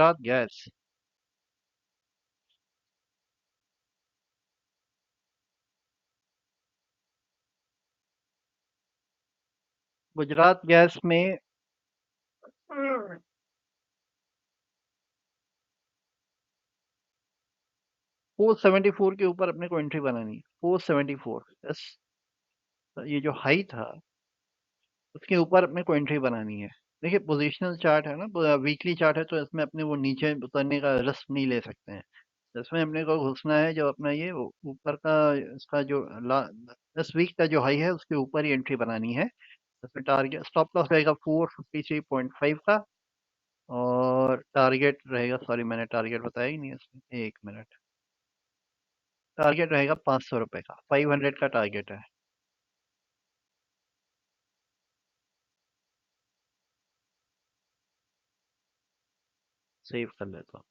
Gujarat gas. Gujarat gas में 474 के ऊपर अपने को एंट्री बनानी है। 474, यस। ये जो हाई था उसके ऊपर अपने को एंट्री बनानी है। देखिए पोजिशनल चार्ट है ना, वीकली चार्ट है, तो इसमें अपने वो नीचे उतरने का रिस्क नहीं ले सकते हैं। इसमें अपने को घुसना है जो अपना ये ऊपर का, इसका जो 10 वीक का जो हाई है उसके ऊपर ही एंट्री बनानी है। इसमें टारगेट स्टॉप लॉस रहेगा 453.5 का। और टारगेट रहेगा, सॉरी मैंने टारगेट बताया ही नहीं इसमें, 1 मिनट। टारगेट रहेगा 500 रुपए का, 500 का टारगेट है। सेव कर लेता हूँ।